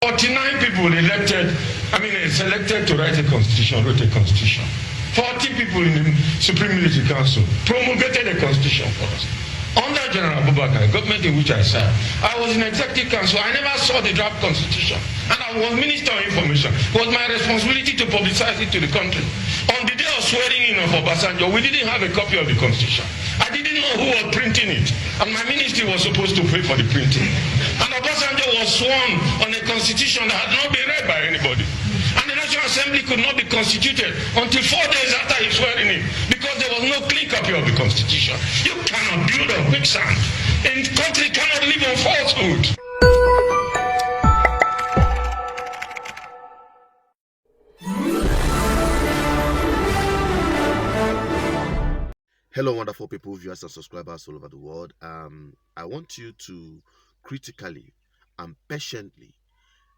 49 people selected to write a constitution, wrote a constitution. 40 people in the Supreme Military Council promulgated a constitution for us. Under General Abubakar, government in which I served, I was in Executive Council. I never saw the draft constitution. And I was Minister of Information. It was my responsibility to publicize it to the country. On the day of swearing in of Obasanjo, we didn't have a copy of the constitution. I didn't know who was printing it. And my ministry was supposed to pay for the printing. And Obasanjo was sworn on a constitution that had not been read by anybody. And the National Assembly could not be constituted until 4 days after he swearing in, because there was no clean copy of the constitution. You cannot build on quicksand. A country cannot live on falsehood. Hello, wonderful people, viewers and subscribers all over the world. I want you to critically and patiently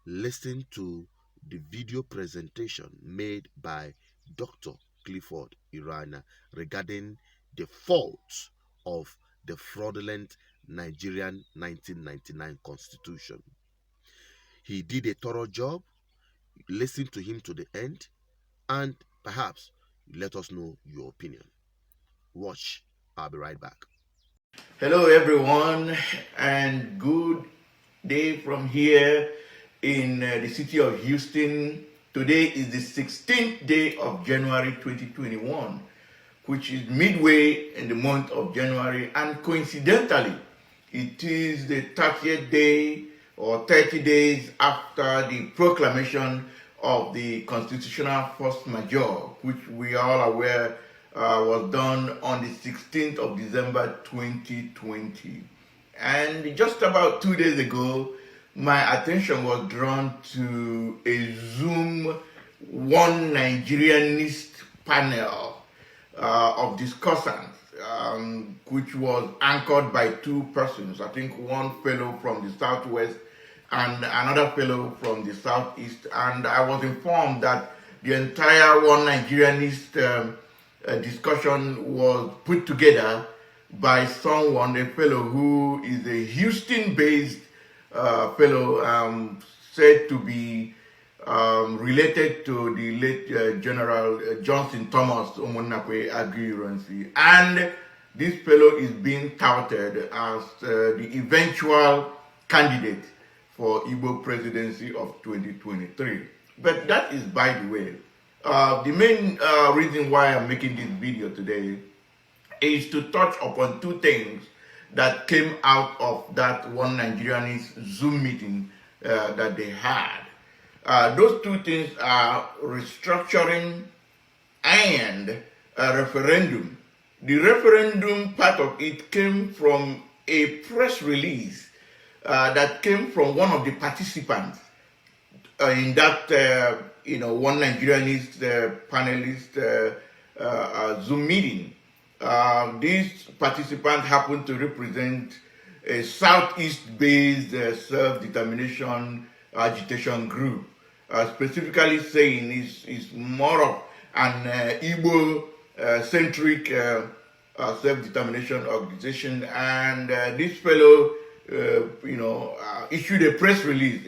listen to the video presentation made by Dr. Clifford Irana regarding the faults of the fraudulent Nigerian 1999 constitution. He did a thorough job. Listen to him to the end and perhaps let us know your opinion. Watch. I'll be right back. Hello everyone, and good day from here in the city of Houston. Today is the 16th day of January 2021, which is midway in the month of January, and coincidentally it is the 30th day or 30 days after the proclamation of the constitutional force majeure, which we are all aware was done on the 16th of December 2020. And just about 2 days ago, my attention was drawn to a Zoom One Nigerianist panel of discussants, which was anchored by two persons. I think one fellow from the Southwest and another fellow from the Southeast. And I was informed that the entire One Nigerianist discussion was put together by someone, a fellow who is a Houston-based fellow, said to be related to the late General Johnson Thomas Omonakwe Aguirre. And this fellow is being touted as the eventual candidate for Igbo presidency of 2023. But that is by the way. The main reason why I'm making this video today is to touch upon two things that came out of that One Nigerianist Zoom meeting that they had. Those two things are restructuring and a referendum. The referendum part of it came from a press release that came from one of the participants in that One Nigerianist panelist Zoom meeting. These participants happen to represent a Southeast-based self-determination agitation group, specifically saying it's more of an Igbo-centric self-determination organization. And this fellow, issued a press release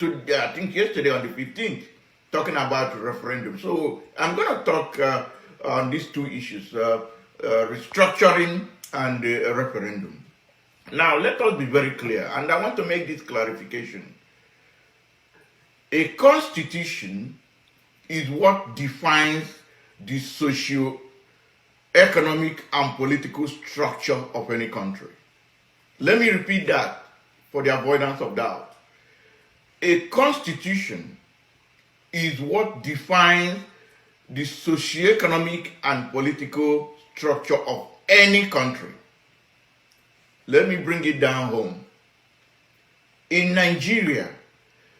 I think yesterday on the 15th, talking about referendum. So I'm going to talk on these two issues, restructuring and referendum. Now, let us be very clear, and I want to make this clarification. A constitution is what defines the socio-economic and political structure of any country. Let me repeat that for the avoidance of doubt. A constitution is what defines the socioeconomic and political structure of any country. Let me bring it down home. In Nigeria,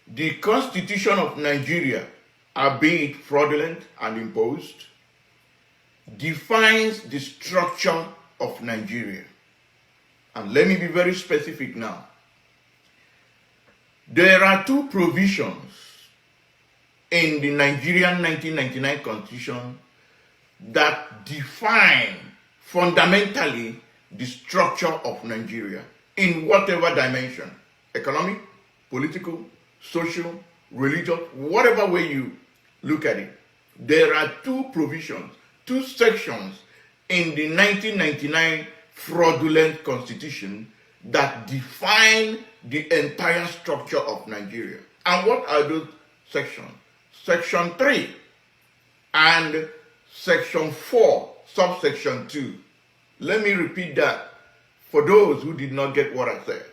the Constitution of Nigeria, albeit fraudulent and imposed, defines the structure of Nigeria. And let me be very specific now. There are two provisions in the Nigerian 1999 Constitution that define fundamentally the structure of Nigeria in whatever dimension: economic, political, social, religious, whatever way you look at it. There are two provisions, two sections in the 1999 fraudulent constitution that define the entire structure of Nigeria. And what are those sections? Section 3 and Section 4, subsection 2. Let me repeat that for those who did not get what I said.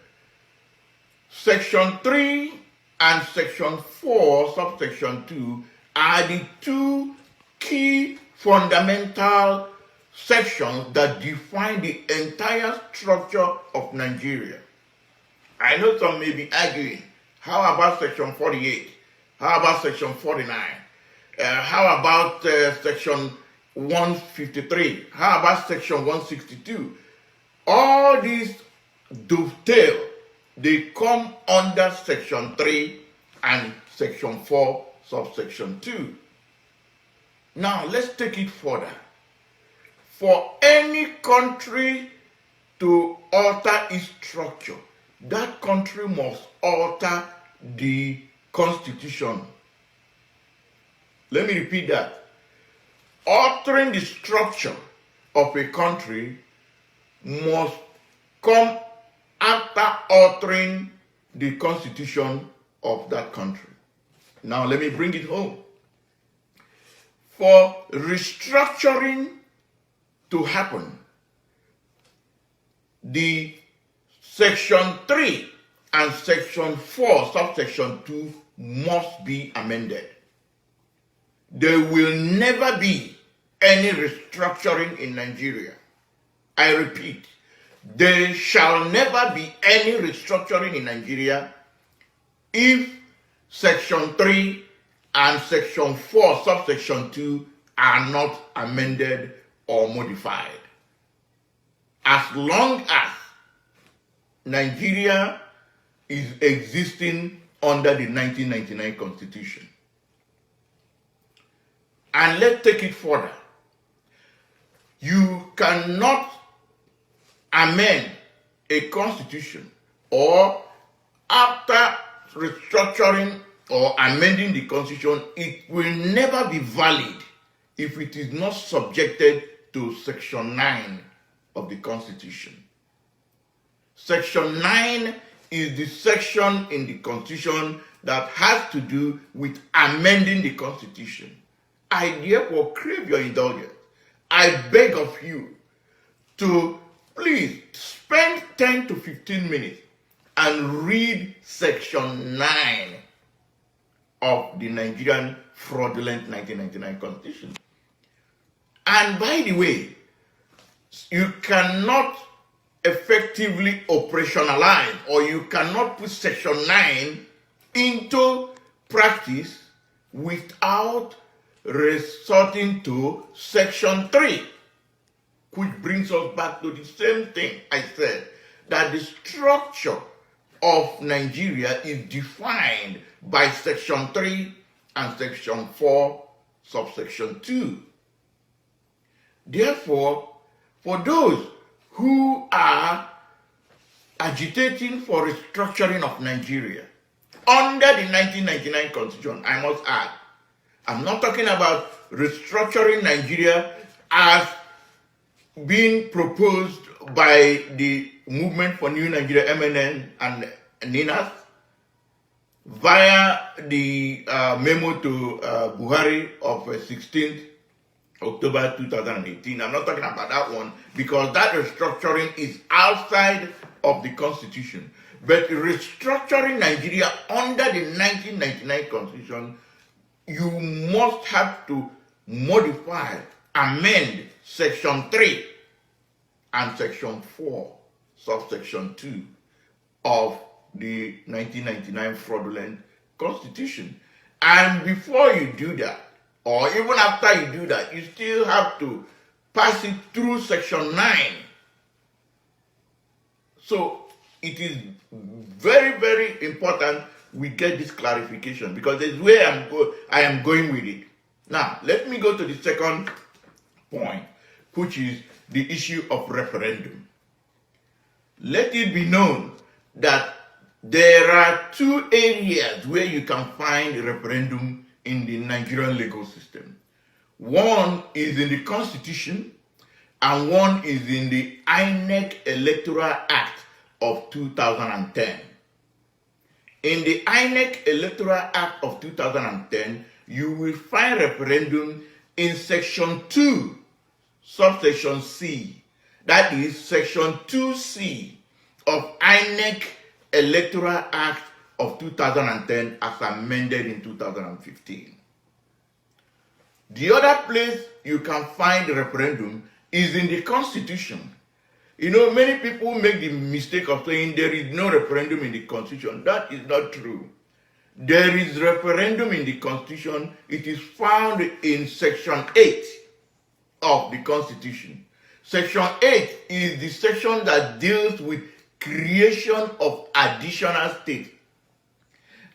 Section 3 and Section 4, subsection 2 are the two key fundamental sections that define the entire structure of Nigeria. I know some may be arguing, how about Section 48? How about Section 49? How about Section 153? How about Section 162? All these dovetail. They come under Section 3 and Section 4, subsection 2. Now, let's take it further. For any country to alter its structure, that country must alter the constitution. Let me repeat that. Altering the structure of a country must come after altering the constitution of that country. Now let me bring it home. For restructuring to happen, the Section 3 and Section 4, subsection 2 must be amended. There will never be any restructuring in Nigeria. I repeat, there shall never be any restructuring in Nigeria if Section 3 and Section 4, subsection 2 are not amended or modified. As long as Nigeria is existing under the 1999 Constitution. And let's take it further. You cannot amend a constitution or after restructuring or amending the constitution, it will never be valid if it is not subjected to Section 9 of the Constitution. Section 9 is the section in the Constitution that has to do with amending the Constitution. I therefore crave your indulgence. I beg of you to please spend 10 to 15 minutes and read Section 9 of the Nigerian Fraudulent 1999 Constitution. And by the way, you cannot effectively operationalize or you cannot put Section 9 into practice without resorting to Section 3, which brings us back to the same thing I said, that the structure of Nigeria is defined by Section 3 and Section 4, subsection 2. Therefore, for those who are agitating for restructuring of Nigeria under the 1999 Constitution, I must add, I'm not talking about restructuring Nigeria as being proposed by the Movement for New Nigeria, MNN, and NINAS via the memo to Buhari of 16th October 2018. I'm not talking about that one because that restructuring is outside of the Constitution. But restructuring Nigeria under the 1999 Constitution, you must have to modify, amend Section 3 and Section 4, subsection 2 of the 1999 Fraudulent Constitution. And before you do that, or even after you do that, you still have to pass it through Section 9. So it is very, very important we get this clarification because that's where I am going with it. Now, let me go to the second point, which is the issue of referendum. Let it be known that there are two areas where you can find a referendum in the Nigerian legal system. One is in the Constitution, and one is in the INEC Electoral Act of 2010. In the INEC Electoral Act of 2010, you will find referendum in Section 2, subsection C. That is Section 2C of INEC Electoral Act of 2010 as amended in 2015. The other place you can find the referendum is in the Constitution. You know, many people make the mistake of saying there is no referendum in the Constitution. That is not true. There is referendum in the Constitution. It is found in Section 8 of the Constitution. Section 8 is the section that deals with creation of additional states.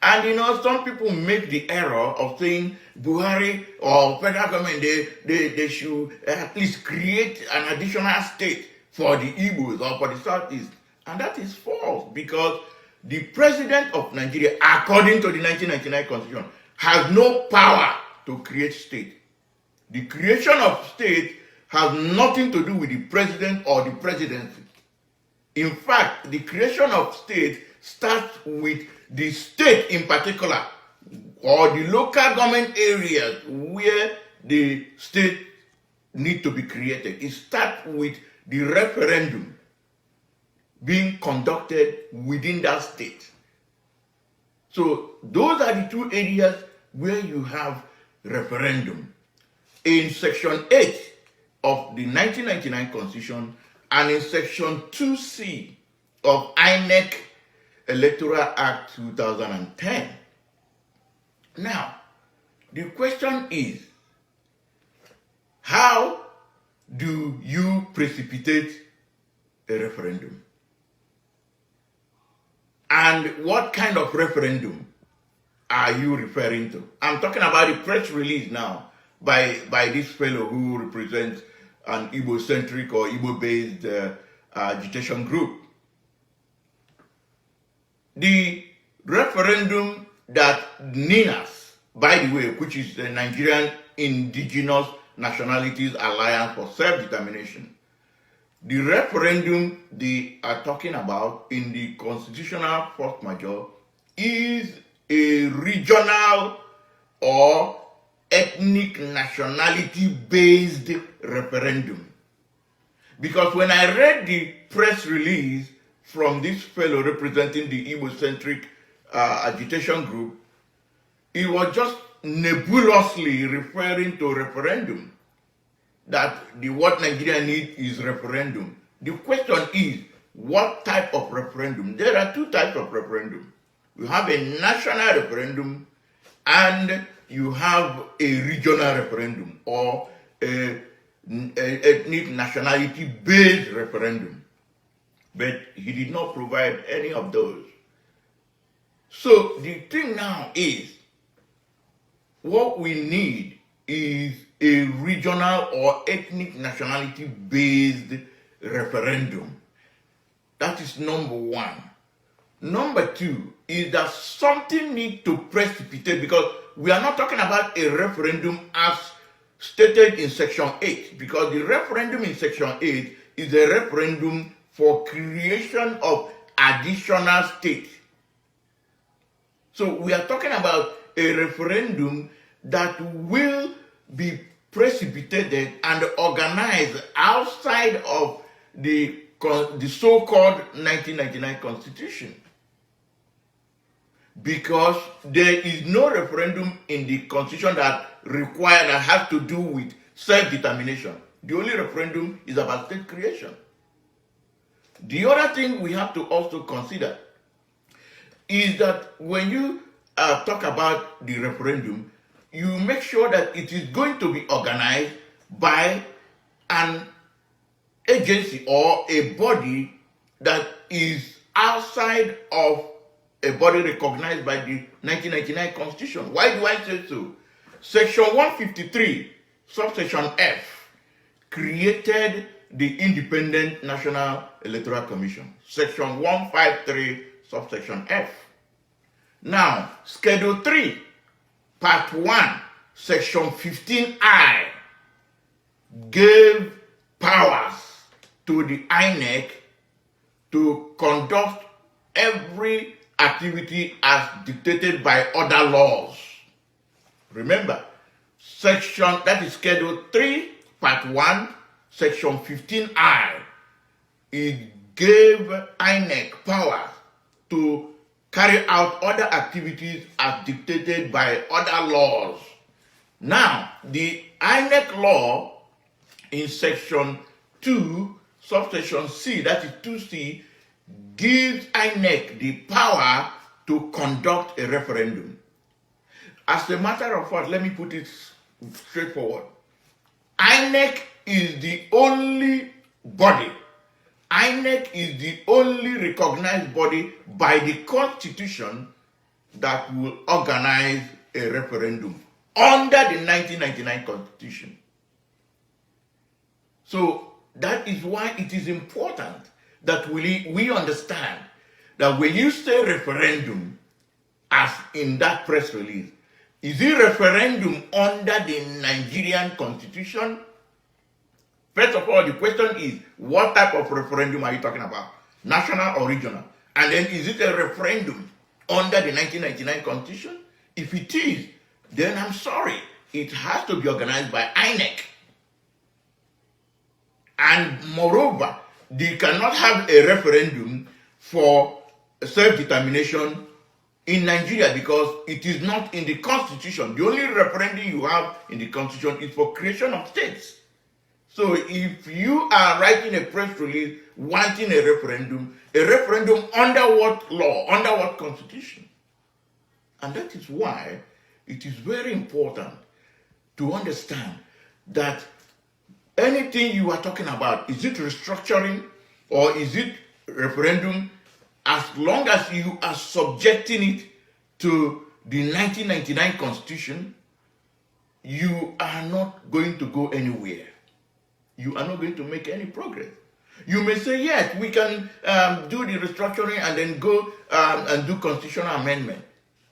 And you know, some people make the error of saying Buhari or federal government, they should at least create an additional state for the Igbos or for the Southeast. And that is false, because the president of Nigeria, according to the 1999 Constitution, has no power to create state. The creation of state has nothing to do with the president or the presidency. In fact, the creation of state starts with the state in particular, or the local government areas where the state need to be created. It starts with the referendum being conducted within that state. So those are the two areas where you have referendum. In Section 8 of the 1999 Constitution and in Section 2C of INEC Electoral Act 2010. Now, the question is, how do you precipitate a referendum? And what kind of referendum are you referring to? I'm talking about the press release now by this fellow who represents an Igbo-centric or Igbo-based agitation group. The referendum that NINAS, by the way, which is the Nigerian Indigenous Nationalities Alliance for Self-Determination, the referendum they are talking about in the constitutional force majeure is a regional or ethnic nationality-based referendum. Because when I read the press release from this fellow representing the Igbo-centric agitation group, it was just nebulously referring to referendum, that what Nigeria needs is referendum. The question is, what type of referendum? There are two types of referendum. You have a national referendum and you have a regional referendum or a ethnic nationality-based referendum. But he did not provide any of those. So the thing now is, what we need is a regional or ethnic nationality-based referendum. That is number one. Number two is that something needs to precipitate, because we are not talking about a referendum as stated in Section 8, because the referendum in Section 8 is a referendum for creation of additional states. So we are talking about a referendum that will be precipitated and organized outside of the so-called 1999 Constitution. Because there is no referendum in the Constitution that has to do with self-determination. The only referendum is about state creation. The other thing we have to also consider is that when you talk about the referendum, you make sure that it is going to be organized by an agency or a body that is outside of a body recognized by the 1999 Constitution. Why do I say so? Section 153, subsection F, created the Independent National Electoral Commission. Section 153, subsection F. Now, Schedule 3, Part 1, Section 15I gave powers to the INEC to conduct every activity as dictated by other laws. Remember, that is Schedule 3, Part 1, Section 15I. It gave INEC powers to carry out other activities as dictated by other laws. Now, the INEC law in Section 2, subsection C, that is 2C, gives INEC the power to conduct a referendum. As a matter of fact, let me put it straightforward. INEC is the only body, INEC is the only recognized body by the Constitution that will organize a referendum under the 1999 Constitution. So that is why it is important that we understand that when you say referendum, as in that press release, is it referendum under the Nigerian Constitution? First of all, the question is, what type of referendum are you talking about? National or regional? And then, is it a referendum under the 1999 Constitution? If it is, then I'm sorry, it has to be organized by INEC. And moreover, they cannot have a referendum for self-determination in Nigeria because it is not in the Constitution. The only referendum you have in the Constitution is for creation of states. So if you are writing a press release wanting a referendum under what law, under what Constitution? And that is why it is very important to understand that anything you are talking about, is it restructuring or is it referendum, as long as you are subjecting it to the 1999 Constitution, you are not going to go anywhere. You are not going to make any progress. You may say, yes, we can do the restructuring and then go and do constitutional amendment.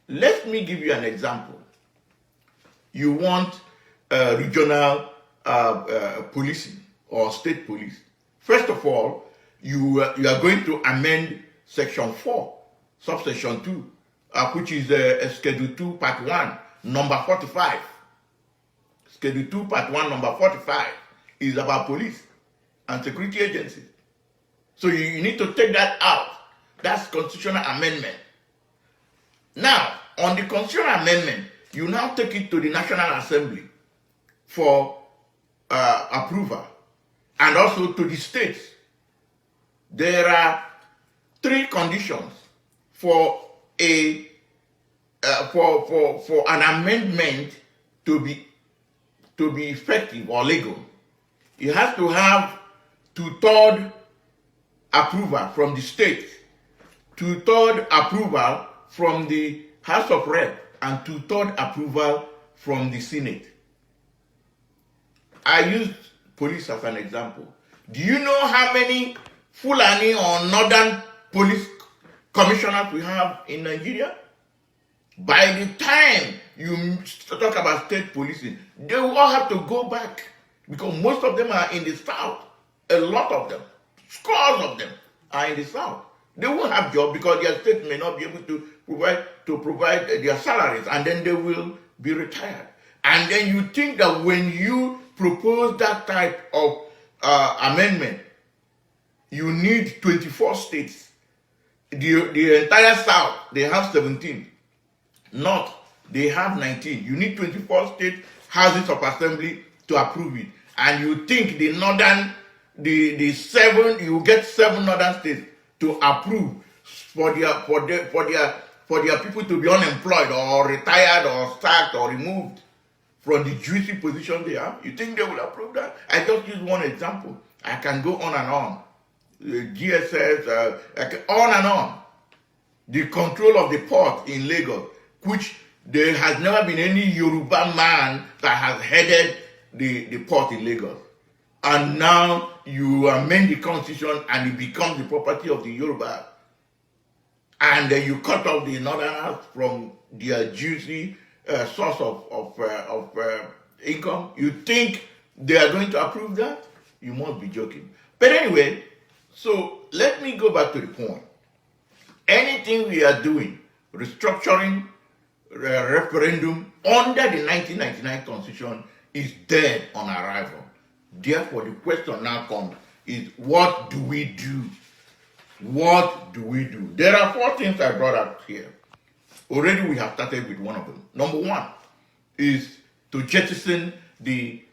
Let me give you an example. You want regional policing or state police. First of all, you are going to amend Section 4, Subsection 2, which is Schedule 2, Part 1, number 45. Schedule 2, Part 1, number 45 is about police and security agencies. So you need to take that out. That's constitutional amendment. Now, on the constitutional amendment, you now take it to the National Assembly for approval, and also to the states. There are 3 conditions for a for an amendment to be effective or legal. You have to have 2/3 approval from the state, 2/3 approval from the House of Rep, and 2/3 approval from the Senate. I used police as an example. Do you know how many Fulani or Northern police commissioners we have in Nigeria? By the time you talk about state policing, they will all have to go back because most of them are in the South. A lot of them, scores of them are in the South. They won't have jobs because their state may not be able to provide their salaries, and then they will be retired. And then you think that when you propose that type of amendment, you need 24 states. The entire South, they have 17. North, they have 19. You need 24 state houses of assembly to approve it. And you think the northern, the 7, you get 7 northern states to approve for their people to be unemployed or retired or sacked or removed from the juicy position they have. You think they will approve that? I just use one example. I can go on and on. GSS, on and on. The control of the port in Lagos, which there has never been any Yoruba man that has headed the port in Lagos. And now you amend the constitution and it becomes the property of the Yoruba. and you cut off the northerners from their juicy source of income, you think they are going to approve that? You must be joking. But anyway, so let me go back to the point. Anything we are doing, restructuring, referendum under the 1999 Constitution is dead on arrival. Therefore, the question now comes is, what do we do? What do we do? There are 4 things I brought up here. Already we have started with one of them. Number 1 is to jettison the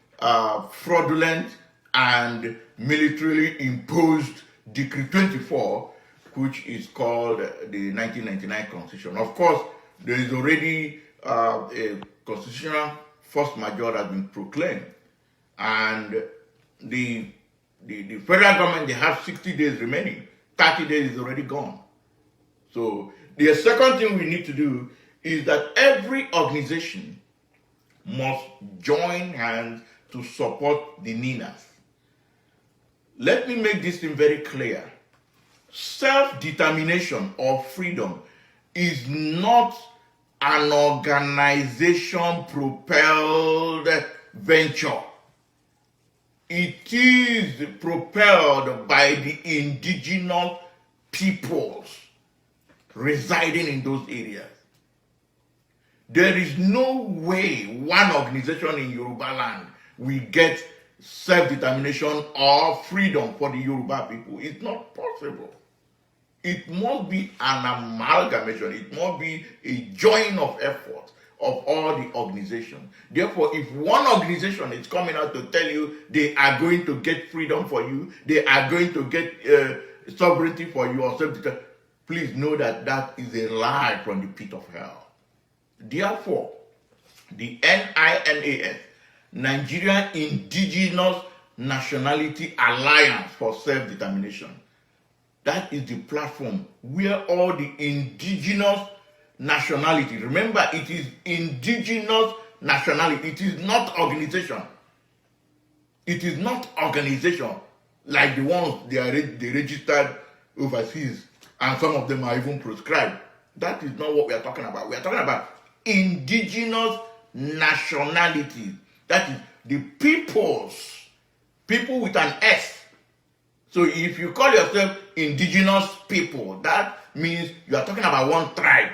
fraudulent and militarily imposed Decree 24, which is called the 1999 Constitution. Of course, there is already a constitutional force majeure has been proclaimed, and the federal government, they have 60 days remaining. 30 days is already gone. So the second thing we need to do is that every organization must join hands to support the NINAs. Let me make this thing very clear. Self-determination or freedom is not an organization-propelled venture. It is propelled by the indigenous peoples residing in those areas. There is no way one organization in Yoruba land will get self-determination or freedom for the Yoruba people. It's not possible. It must be an amalgamation. It must be a join of effort of all the organizations. Therefore, if one organization is coming out to tell you they are going to get freedom for you, they are going to get sovereignty for you or something, please know that that is a lie from the pit of hell. Therefore, the NINAS, Nigerian Indigenous Nationality Alliance for Self-Determination, that is the platform where all the indigenous nationality, remember, it is indigenous nationality, it is not organization. It is not organization like the ones they registered overseas, and some of them are even proscribed. That is not what we are talking about. We are talking about indigenous nationality. That is the peoples, people with an S. So if you call yourself indigenous people, that means you are talking about one tribe.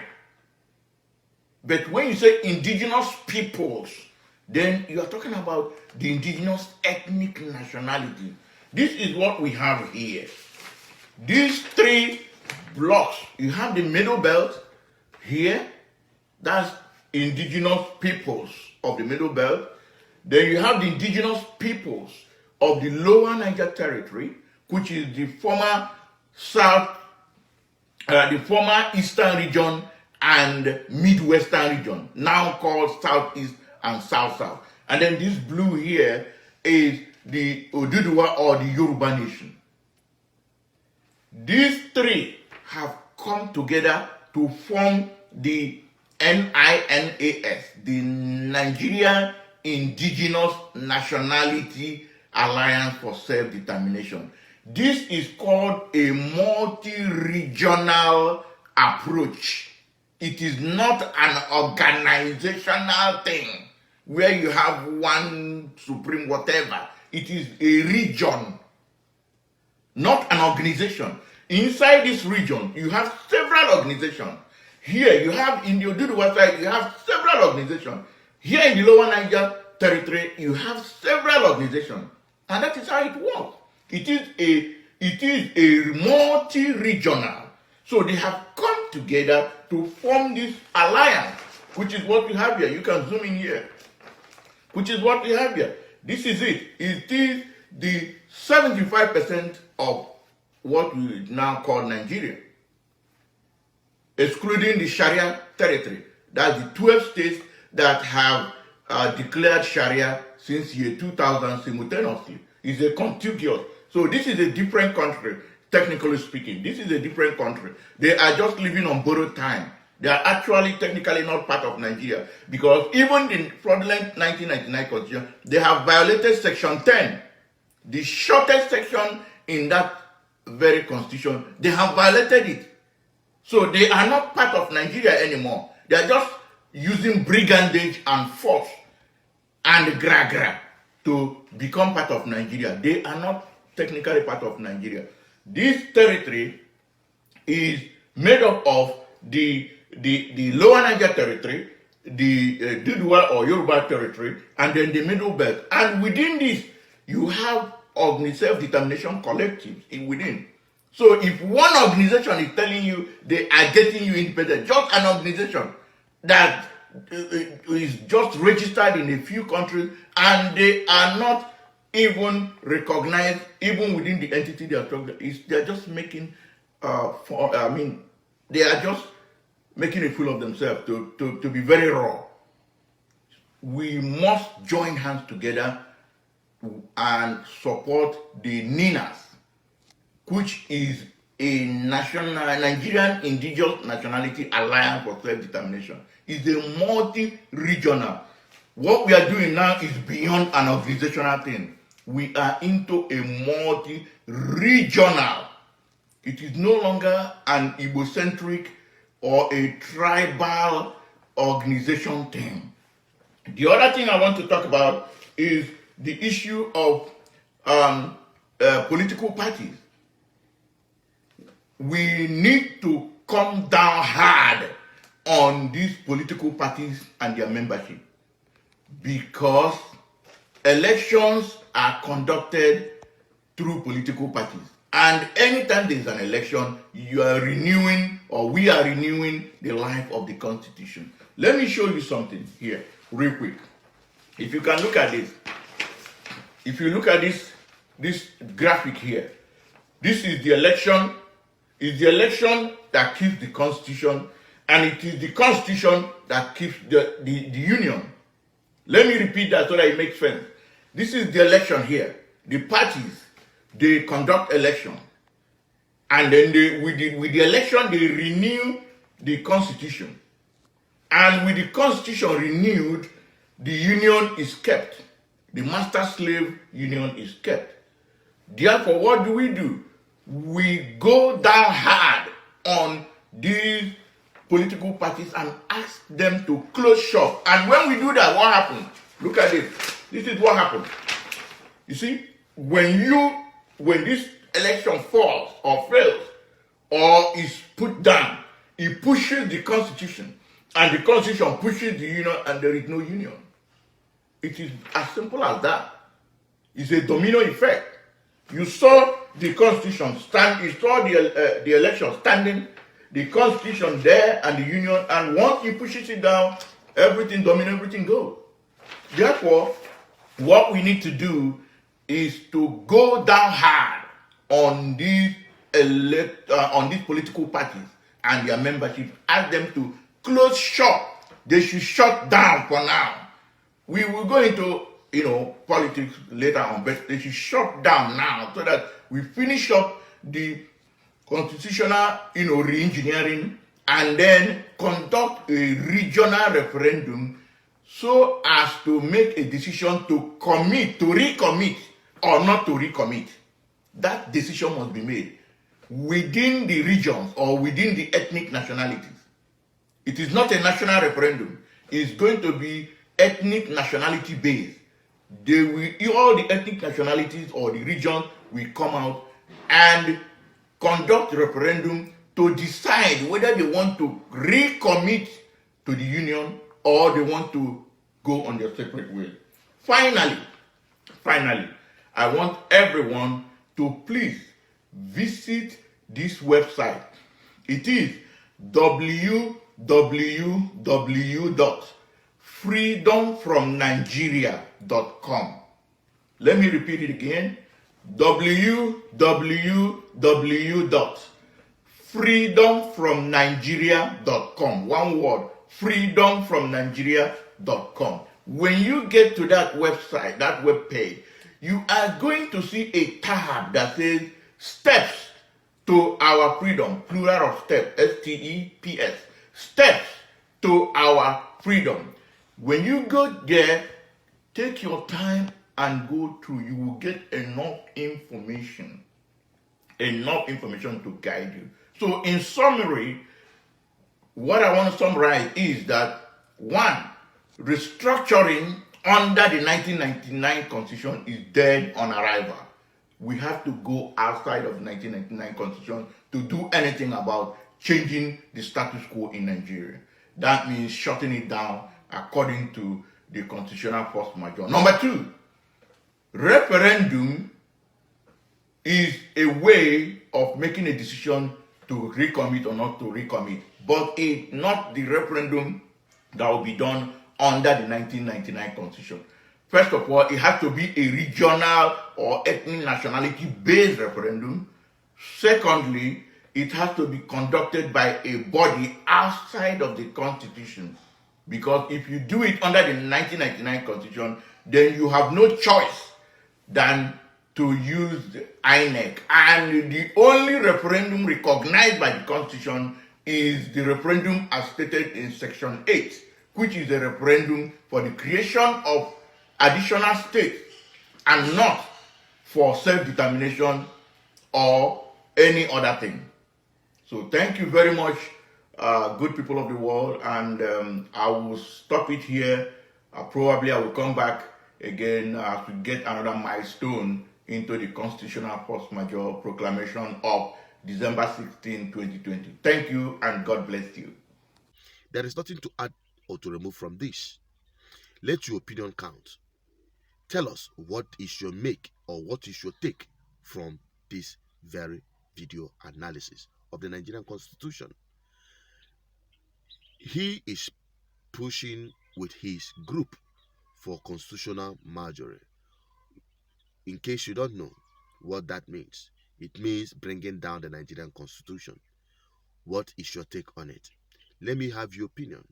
But when you say indigenous peoples, then you are talking about the indigenous ethnic nationality. This is what we have here. These 3 blocks, you have the middle belt here, that's indigenous peoples of the middle belt. Then you have the indigenous peoples of the lower Niger territory, which is the former eastern region and midwestern region, now called southeast and south-south. And then this blue here is the Oduduwa or the Yoruba nation. These 3 have come together to form the NINAS, the Nigerian Indigenous Nationality Alliance for Self-Determination. This is called a multi-regional approach. It is not an organizational thing where you have one supreme whatever. It is a region, not an organization. Inside this region, you have several organizations. Here, you have in the Oduduwa side, you have several organizations. Here in the lower Niger territory, you have several organizations. And that is how it works. It is a multi-regional. So they have come together to form this alliance, which is what we have here. You can zoom in here. Which is what we have here. This is it. It is the 75% of what we now call Nigeria, excluding the Sharia territory. That's the 12 states that have declared Sharia since year 2000 simultaneously. It's a contiguous. So this is a different country, technically speaking. This is a different country. They are just living on borrowed time. They are actually technically not part of Nigeria, because even in fraudulent 1999 Constitution, they have violated Section 10, the shortest section in that very Constitution. They have violated it. So they are not part of Nigeria anymore. They are just using brigandage and force and gra to become part of Nigeria. They are not technically part of Nigeria. This territory is made up of the lower Niger territory, the Dudua or Yoruba territory, and then the middle belt. And within this, you have self-determination collectives within. So if one organization is telling you they are getting you independent, just an organization that is just registered in a few countries and they are not even recognized even within the entity they are talking about, they're just making they are just making a fool of themselves, to be very raw. We must join hands together and support the NINAS, which is a Nigerian Indigenous Nationality Alliance for Self-Determination. It's a multi-regional. What we are doing now is beyond an organizational thing. We are into a multi-regional. It is no longer an Igbo-centric or a tribal organization thing. The other thing I want to talk about is the issue of political parties. We need to come down hard on these political parties and their membership, because elections are conducted through political parties. And anytime there is an election, you are renewing, or we are renewing, the life of the Constitution. Let me show you something here real quick. If you can look at this, if you look at this graphic here, this is the election. It's the election that keeps the Constitution, and it is the Constitution that keeps the Union. Let me repeat that so that it makes sense. This is the election here. The parties, they conduct election, and then with the election they renew the Constitution, and with the Constitution renewed, the Union is kept. The master-slave Union is kept. Therefore, what do? We go down hard on these political parties and ask them to close shop. And when we do that, what happens? Look at this. This is what happens. You see, when this election falls or fails or is put down, it pushes the Constitution, and the Constitution pushes the Union, and there is no Union. It is as simple as that. It's a domino effect. You saw the Constitution stand, you saw the election standing, the Constitution there and the Union, and once he pushes it down, everything domino, everything goes. Therefore, what we need to do is to go down hard on these political parties and their membership, ask them to close shop. They should shut down for now. We will go into politics later on, but they should shut down now so that we finish up the constitutional re-engineering and then conduct a regional referendum so as to make a decision to recommit or not to recommit. That decision must be made within the regions or within the ethnic nationalities. It is not a national referendum. It's going to be ethnic nationality based. All the ethnic nationalities or the regions will come out and conduct a referendum to decide whether they want to recommit to the Union or they want to go on their separate way. Finally, I want everyone to please visit this website. It is www.freedomfromnigeria.com. Let me repeat it again. www.freedomfromnigeria.com. One word, freedomfromnigeria.com. When you get to that website, that web page, you are going to see a tab that says steps to our freedom, plural of steps, STEPS, steps to our freedom. When you go there, take your time and go through. You will get enough information to guide you. So in summary, what I want to summarize is that one, restructuring under the 1999 Constitution is dead on arrival. We have to go outside of the 1999 Constitution to do anything about changing the status quo in Nigeria. That means shutting it down according to the constitutional force majeure. Number two, referendum is a way of making a decision to recommit or not to recommit, but it's not the referendum that will be done under the 1999 Constitution. First of all, it has to be a regional or ethnic nationality based referendum. Secondly, it has to be conducted by a body outside of the Constitution. Because if you do it under the 1999 Constitution, then you have no choice than to use the INEC. And the only referendum recognized by the Constitution is the referendum as stated in Section 8, which is a referendum for the creation of additional states and not for self-determination or any other thing. So thank you very much, good people of the world, and I will stop it here. Probably I will come back again to get another milestone into the constitutional force majeure proclamation of December 16, 2020. Thank you and God bless you. There is nothing to add or to remove from this. Let your opinion count. Tell us what is your make or what is your take from this very video analysis of the Nigerian Constitution. He is pushing with his group for constitutional majority. In case you don't know what that means, it means bringing down the Nigerian Constitution. What is your take on it? Let me have your opinion,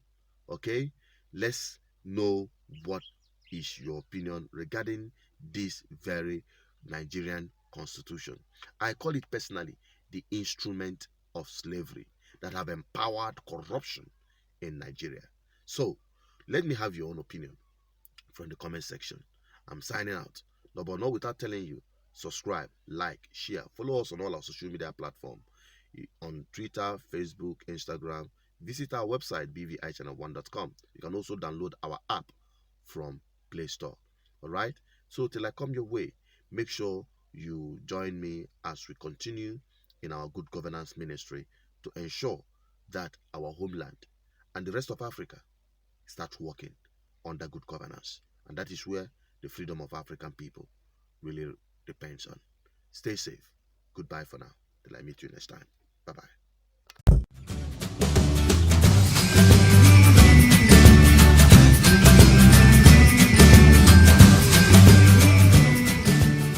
okay? Let's know what is your opinion regarding this very Nigerian Constitution. I call it personally the instrument of slavery that have empowered corruption in Nigeria. So, let me have your own opinion from the comment section. I'm signing out. No, but not without telling you, subscribe, like, share, follow us on all our social media platforms on Twitter, Facebook, Instagram. Visit our website, bvichannel1.com. You can also download our app from Play Store. All right? So till I come your way, make sure you join me as we continue in our good governance ministry to ensure that our homeland and the rest of Africa start working under good governance. And that is where the freedom of African people really depends on. Stay safe. Goodbye for now. Till I meet you next time. Bye-bye.